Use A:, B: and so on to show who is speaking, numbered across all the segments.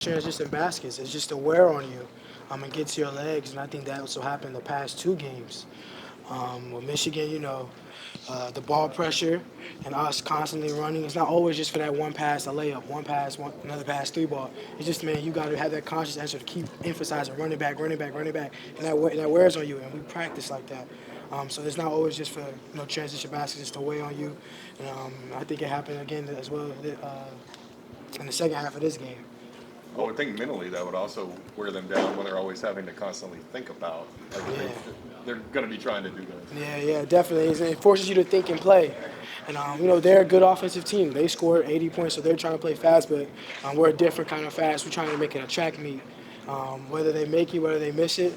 A: transition baskets. It's just a wear on you and get to your legs. And I think that also happened the past two games. With Michigan, the ball pressure and us constantly running. It's not always just for that one pass, a layup, one pass, another pass, three ball. It's just, man, you got to have that conscious answer to keep emphasizing running back, running back, running back. And that wears on you, and we practice like that. So it's not always just for transition baskets, it's to weigh on you. And I think it happened again as well in the second half of this game.
B: I would think mentally that would also wear them down when they're always having to constantly think about everything.
A: Yeah.
B: They're going to be trying to do this.
A: Yeah, definitely. It forces you to think and play. And, they're a good offensive team. They scored 80 points, so they're trying to play fast, but we're a different kind of fast. We're trying to make it a track meet. Whether they make it, whether they miss it.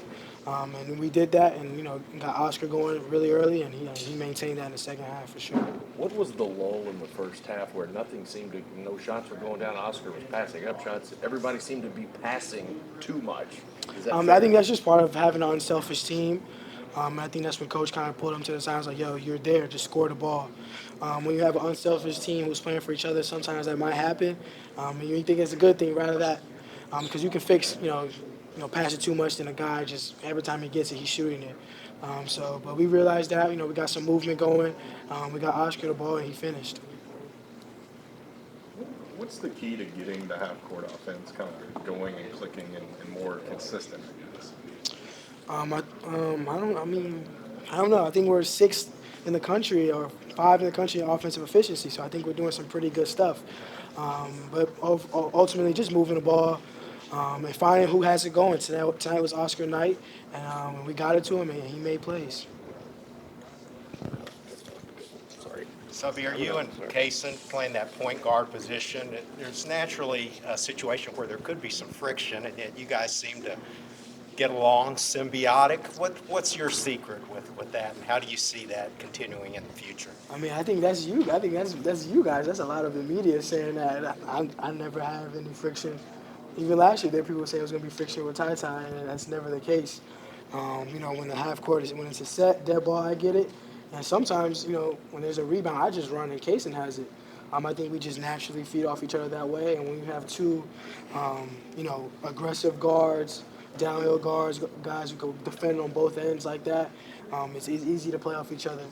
A: And we did that and, got Oscar going really early, and he maintained that in the second half for sure.
C: What was the lull in the first half where nothing seemed to, no shots were going down, Oscar was passing up shots, everybody seemed to be passing too much? Is that
A: I think that's just part of having an unselfish team. I think that's when Coach kind of pulled them to the side. Like, yo, you're there, just score the ball. When you have an unselfish team who's playing for each other, sometimes that might happen. And you think it's a good thing rather that, because you can fix, pass it too much, then a guy just every time he gets it, he's shooting it. But we realized that, we got some movement going. We got Oscar the ball, and he finished.
B: What's the key to getting the half-court offense kind of going and clicking and more consistent, I guess?
A: I don't know. I think we're sixth in the country or five in the country in offensive efficiency, so I think we're doing some pretty good stuff. But ultimately, just moving the ball and finding who has it going. Tonight was Oscar night, and we got it to him, and he made plays.
D: Sahvir, you and Kaysen playing that point guard position, there's naturally a situation where there could be some friction, and yet you guys seem to get along, symbiotic. What's your secret with that, and how do you see that continuing in the future?
A: I think that's you. I think that's you guys. That's a lot of the media saying that. I never have any friction. Even last year, there were people say it was going to be friction with Ty, and that's never the case. When the half court when it's a set dead ball, I get it. And sometimes, when there's a rebound, I just run and Kaysen has it. I think we just naturally feed off each other that way. And when you have two, aggressive guards, downhill guards, guys who can defend on both ends like that, it's easy to play off each other.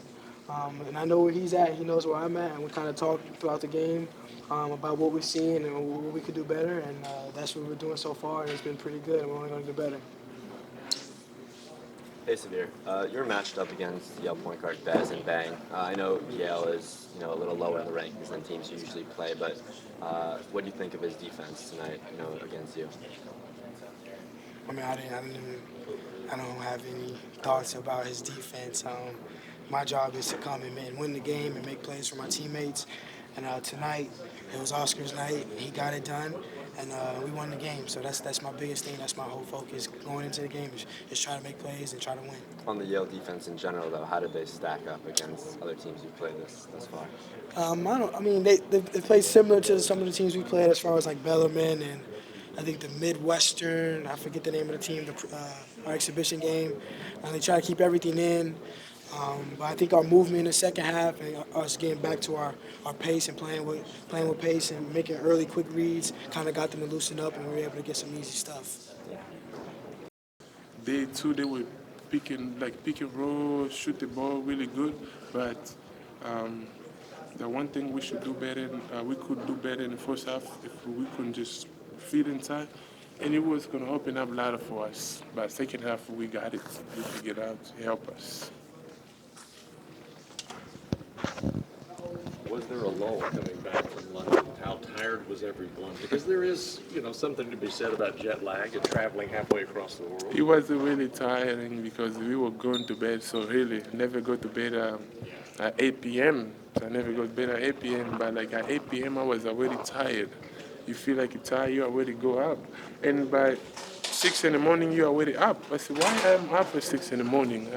A: And I know where he's at. He knows where I'm at. And we kind of talk throughout the game about what we're seeing and what we could do better. And that's what we're doing so far. And it's been pretty good. And we're only going to do better.
E: Hey, Sahvir. You're matched up against Yale point guard Bez and Bang. I know Yale is a little lower in the rankings than teams you usually play, but what do you think of his defense tonight, against you?
A: I don't have any thoughts about his defense. My job is to come and win the game and make plays for my teammates. And tonight, it was Oscar's night. He got it done, and we won the game. So that's my biggest thing. That's my whole focus going into the game is try to make plays and try to win.
E: On the Yale defense in general, though, how did they stack up against other teams you've played thus far?
A: They played similar to some of the teams we played as far as like Bellarmine and I think the Midwestern, I forget the name of the team, our exhibition game. They try to keep everything in. But I think our movement in the second half and us getting back to our pace and playing with pace and making early quick reads kind of got them to loosen up and we were able to get some easy stuff.
F: Day two, they were pick and roll, shoot the ball really good. But the one thing we should do better, we could do better in the first half if we couldn't just feed inside. And it was going to open up a lot for us. But second half, we got it. We figured out to help us.
C: Was there a lull coming back from London? How tired was everyone? Because there is, something to be said about jet lag and traveling halfway across the world.
F: It was really tiring because we were going to bed so early. Never go to bed at 8 p.m. So I never go to bed at 8 p.m. But at 8 p.m. I was already tired. You feel like you're tired, you already go up. And by 6 in the morning, you're already up. I said, why am I up at 6 in the morning?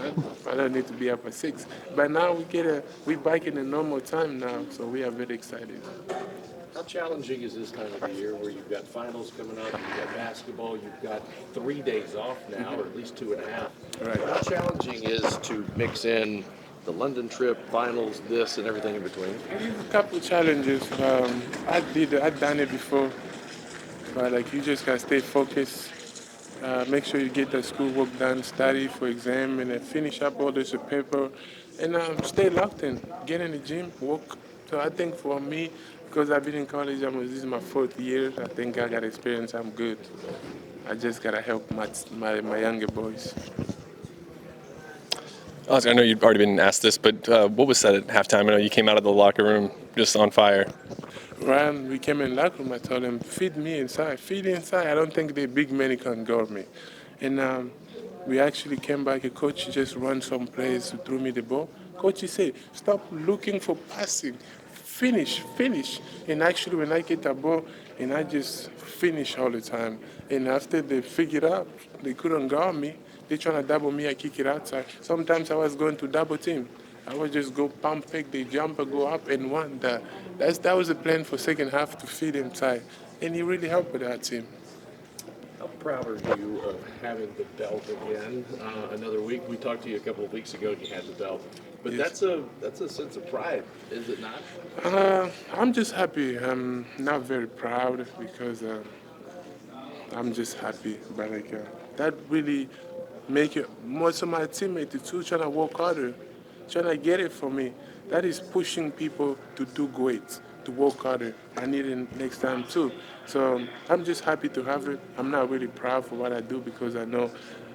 F: I don't need to be up at 6. But now we bike in a normal time now, so we are very excited.
C: How challenging is this time of the year where you've got finals coming up, you've got basketball, you've got 3 days off now, or at least 2.5.
F: Right.
C: How challenging is to mix in the London trip, finals, this, and everything in between?
F: There's a couple challenges. I've done it before. but like you just gotta stay focused. Make sure you get the schoolwork done, study for exam, and then finish up all this paper, and stay locked in. Get in the gym, work. So I think for me, because I've been in college, this is my 4th year. I think I got experience. I'm good. I just gotta help my younger boys.
G: Oscar, I know you've already been asked this, but what was said at halftime? I know you came out of the locker room just on fire.
F: Ryan, we came in locker room. I told him, feed me inside. Feed inside. I don't think the big man can guard me. And we actually came back. A coach just ran some plays, threw me the ball. Coach he said, stop looking for passing. Finish, finish. And actually, when I get the ball, and I just finish all the time. And after they figured out they couldn't guard me, they trying to double me, I kick it outside. Sometimes I was going to double team. I would just go pump fake the jumper, go up and one. That was the plan for second half to feed inside. And he really helped with that team.
C: How proud are you of having the belt again? Another week. We talked to you a couple of weeks ago and you had the belt. But
F: Yes.
C: that's a sense of pride, is it not?
F: I'm just happy. I'm not very proud because I'm just happy. But that really make it, most of my teammates too trying to work harder, trying to get it for me. That is pushing people to do great, to work harder. I need it next time too. So I'm just happy to have it. I'm not really proud for what I do because I know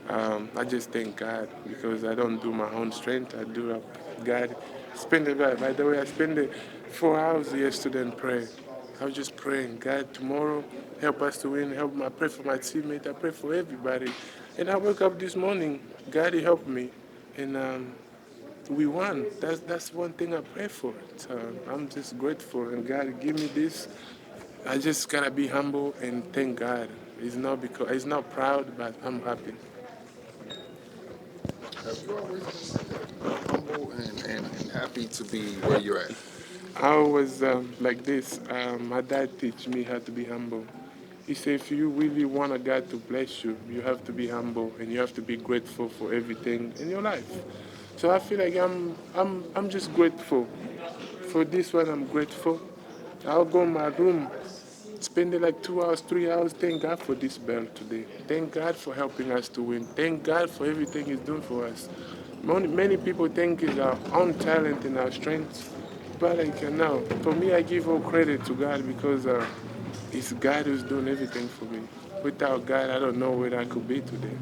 F: I just thank God because I don't do my own strength. I do God. Spend it by the way, I spent the 4 hours yesterday and pray. I was just praying, God, tomorrow help us to win. I pray for my teammate. I pray for everybody. And I woke up this morning. God he helped me, and we won. That's one thing I pray for. So I'm just grateful, and God give me this. I just gotta be humble and thank God. It's not proud, but I'm happy.
H: Have you always been humble and happy to be where you're at?
F: I was like this. My dad teach me how to be humble. He said, if you really want a God to bless you, you have to be humble and you have to be grateful for everything in your life. So I feel like I'm just grateful for this one. I'm grateful. I'll go in my room, spend it like 2 hours, 3 hours. Thank God for this belt today. Thank God for helping us to win. Thank God for everything He's doing for us. Many people think it's our own talent and our strength, but no. For me, I give all credit to God because it's God who's doing everything for me. Without God, I don't know where I could be today.